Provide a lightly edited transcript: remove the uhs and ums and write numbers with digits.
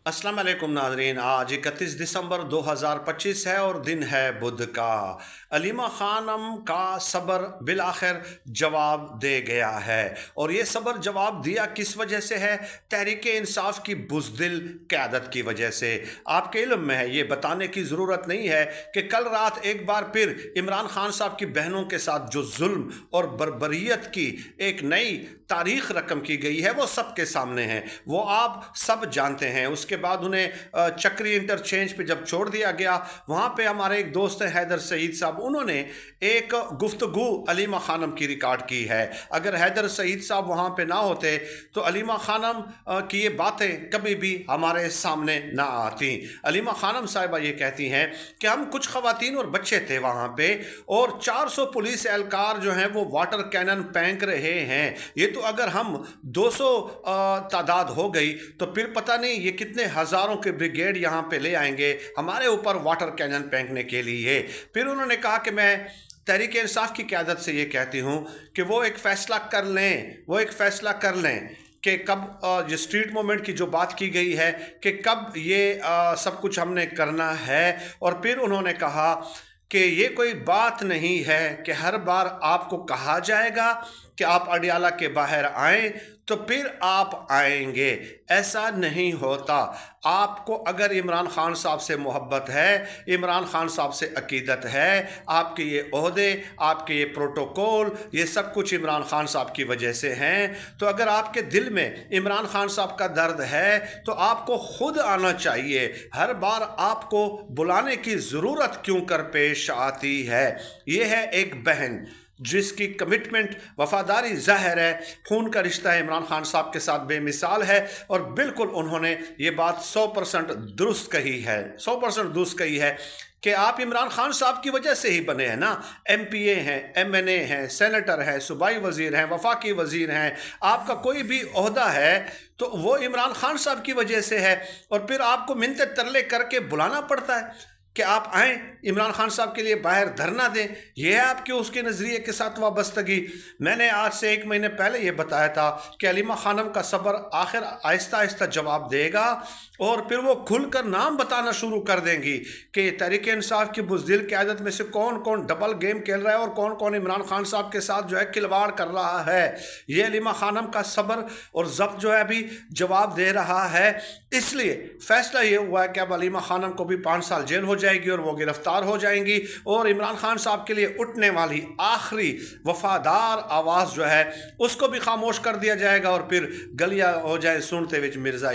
अस्सलाम वालेकुम नाजरीन। आज 31 दिसंबर 2025 है और दिन है बुध का। अलीमा खानम का सब्र बिलाखिर जवाब दे गया है, और ये सब्र जवाब दिया किस वजह से है? तहरीक इंसाफ की बुज़दिल क़यादत की वजह से। आपके इल्म में है, ये बताने की ज़रूरत नहीं है कि कल रात एक बार फिर इमरान खान साहब की बहनों के साथ जो जुल्म और बर्बरियत की एक नई तारीख रकम की गई है वो सबके सामने है, वो आप सब जानते हैं। उसके बाद उन्हें चक्री इंटरचेंज पे जब छोड़ दिया गया, वहाँ पे हमारे एक दोस्त हैं हैदर सईद साहब, उन्होंने एक गुफ्तगू अलीमा खानम की रिकॉर्ड की है। अगर हैदर सईद साहब वहाँ पे ना होते तो अलीमा खानम की ये बातें कभी भी हमारे सामने ना आती। अलीमा खानम साहिबा ये कहती हैं कि हम कुछ ख़वातीन और बच्चे थे वहाँ पे, और 400 पुलिस एहलकार जो हैं वो वाटर कैनन फेंक रहे हैं। ये तो अगर हम 200 तादाद हो गई तो फिर पता नहीं ये कितने हज़ारों के ब्रिगेड यहाँ पे ले आएंगे हमारे ऊपर वाटर कैनन फेंकने के लिए। फिर उन्होंने कहा कि मैं तहरीक इंसाफ की क़यादत से ये कहती हूँ कि वो एक फ़ैसला कर लें कि कब ये स्ट्रीट मूवमेंट की जो बात की गई है कि कब ये सब कुछ हमने करना है। और फिर उन्होंने कहा कि ये कोई बात नहीं है कि हर बार आपको कहा जाएगा कि आप अडियाला के बाहर आएं तो फिर आप आएंगे, ऐसा नहीं होता। आपको अगर इमरान खान साहब से मोहब्बत है, इमरान खान साहब से अकीदत है, आपके ये ओहदे, आपके ये प्रोटोकॉल, ये सब कुछ इमरान खान साहब की वजह से हैं। तो अगर आपके दिल में इमरान खान साहब का दर्द है तो आपको खुद आना चाहिए। हर बार आपको बुलाने की ज़रूरत क्यों कर पेश आती है? ये है एक बहन जिसकी कमिटमेंट, वफादारी ज़ाहिर है, खून का रिश्ता है इमरान खान साहब के साथ बेमिसाल है। और बिल्कुल उन्होंने ये बात 100% दुरुस्त कही है, 100% दुरुस्त कही है कि आप इमरान खान साहब की वजह से ही बने हैं ना। MPA हैं, MNA हैं, सेनेटर हैं, सूबाई वज़ीर हैं, वफाकी वज़ीर हैं, आपका कोई भी ओहदा है तो वो इमरान खान साहब की वजह से है। और फिर आपको मिन्नत तरले करके बुलाना पड़ता है कि आप आएँ, इमरान खान साहब के लिए बाहर धरना दें। यह है आपके उसके नज़रिए के साथ वाबस्तगी। मैंने आज से 1 महीने पहले ये बताया था कि अलीमा खानम का सब्र आखिर आहिस्ता आहिस्ता जवाब देगा, और फिर वो खुलकर नाम बताना शुरू कर देंगी कि तहरीक इंसाफ की बुज़दिल क़यादत में से कौन कौन डबल गेम खेल रहा है और कौन कौन इमरान खान साहब के साथ जो है खिलवाड़ कर रहा है। ये अलीमा खानम का सब्र और ज़ब्त जो है अभी जवाब दे रहा है। इसलिए फ़ैसला ये हुआ है कि अब अलीमा खानम को भी 5 साल जेल हो जाएगी और वो गिरफ्तार हो जाएंगी, और इमरान खान साहब के लिए उठने वाली आखिरी वफादार आवाज़ जो है उसको भी खामोश कर दिया जाएगा, और फिर गलियां हो जाए सुनते विच मिर्ज़ा।